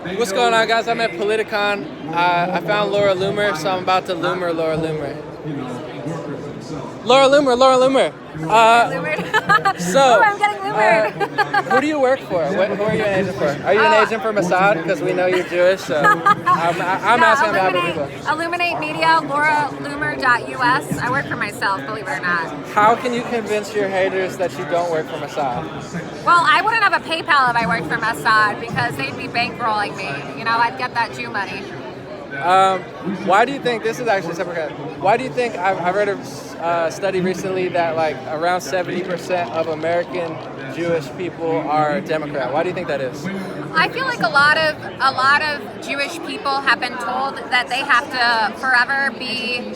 What's going on, guys? I'm at Politicon. I found Laura Loomer, so I'm about to Loomer Laura Loomer. Laura Loomer. I'm getting Loomered. Who do you work for? Who are you an agent for? Are you an agent for Mossad? Because we know you're Jewish, so I'm asking on behalf of people. Illuminate Media, LauraLoomer.us. I work for myself, believe it or not. How can you convince your haters that you don't work for Mossad? Well, I wouldn't have a PayPal if I worked for Mossad because they'd be bankrolling me. You know, I'd get that Jew money. Why do you think, this is actually a separate, why do you think, I've read a study recently that like around 70% of American Jewish people are Democrat. Why do you think that is? I feel like a lot of Jewish people have been told that they have to forever be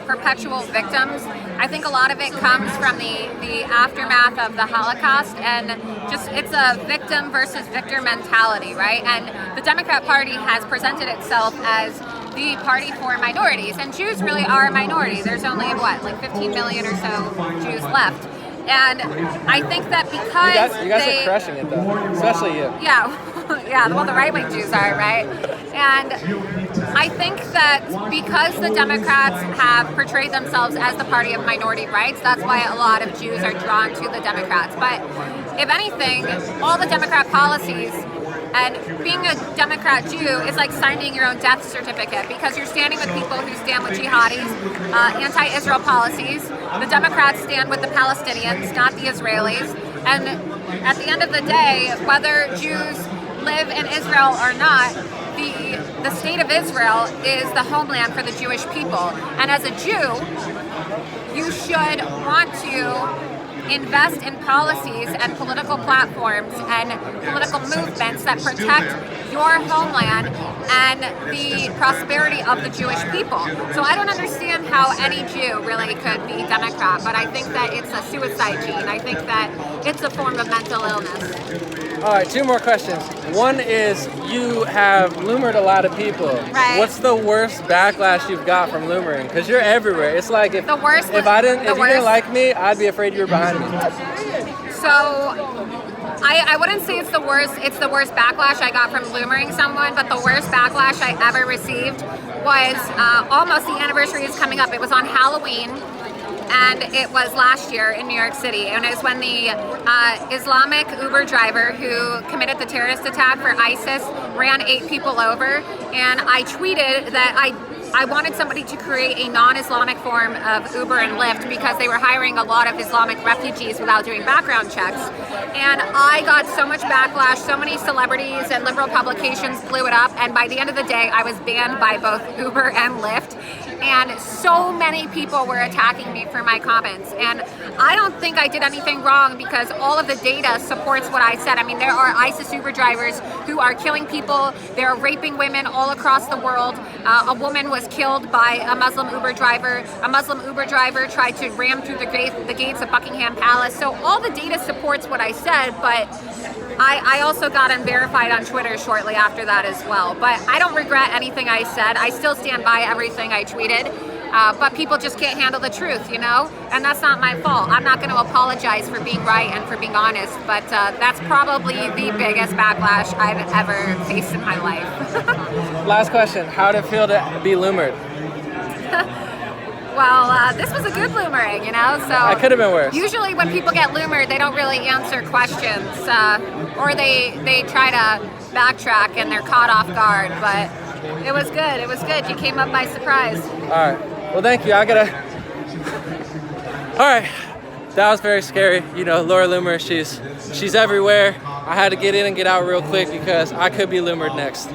perpetual victims. I think a lot of it comes from the aftermath of the Holocaust, and just it's a victim versus victor mentality, right? And the Democrat Party has presented itself as the party for minorities, and Jews really are a minority. There's only like 15 million or so Jews left. And I think that because you guys are crushing it though, especially you. Yeah, well, the right-wing Jews are, right? And I think that because the Democrats have portrayed themselves as the party of minority rights, that's why a lot of Jews are drawn to the Democrats. But if anything, all the Democrat policies, and being a Democrat Jew is like signing your own death certificate because you're standing with people who stand with jihadis, anti-Israel policies. The Democrats stand with the Palestinians, not the Israelis. And at the end of the day, whether Jews live in Israel or not, the state of Israel is the homeland for the Jewish people. And as a Jew, you should want to invest in policies and political platforms and political movements that protect your homeland and the prosperity of the Jewish people. So I don't understand how any Jew really could be Democrat, but I think that it's a suicide gene. I think that it's a form of mental illness. All right, two more questions. One is, you have Loomered a lot of people. Right. What's the worst backlash you've got from Loomering? Because you're everywhere. It's like if The worst. you didn't like me, I'd be afraid you were behind me. So I wouldn't say it's the worst. It's the worst backlash I got from Loomering someone, but the worst backlash I ever received was almost the anniversary is coming up. It was on Halloween. And it was last year in New York City, and it was when the Islamic Uber driver who committed the terrorist attack for ISIS ran 8 people over, and I tweeted that I wanted somebody to create a non-Islamic form of Uber and Lyft because they were hiring a lot of Islamic refugees without doing background checks. And I got so much backlash, so many celebrities and liberal publications blew it up, and by the end of the day, I was banned by both Uber and Lyft. And so many people were attacking me for my comments. And I don't think I did anything wrong because all of the data supports what I said. I mean, there are ISIS Uber drivers who are killing people. They're raping women all across the world. A woman was killed by a Muslim Uber driver. A Muslim Uber driver tried to ram through the gates of Buckingham Palace. So all the data supports what I said, but I also got unverified on Twitter shortly after that as well. But I don't regret anything I said. I still stand by everything I tweeted. But people just can't handle the truth, you know? And that's not my fault. I'm not going to apologize for being right and for being honest, but that's probably the biggest backlash I've ever faced in my life. Last question, how did it feel to be Loomered? Well, this was a good Loomering, you know? So I could have been worse. Usually when people get Loomered, they don't really answer questions, or they try to backtrack and they're caught off guard, but it was good. It was good. You came up by surprise. All right. Well, thank you. All right. That was very scary. You know, Laura Loomer, she's everywhere. I had to get in and get out real quick because I could be Loomered next.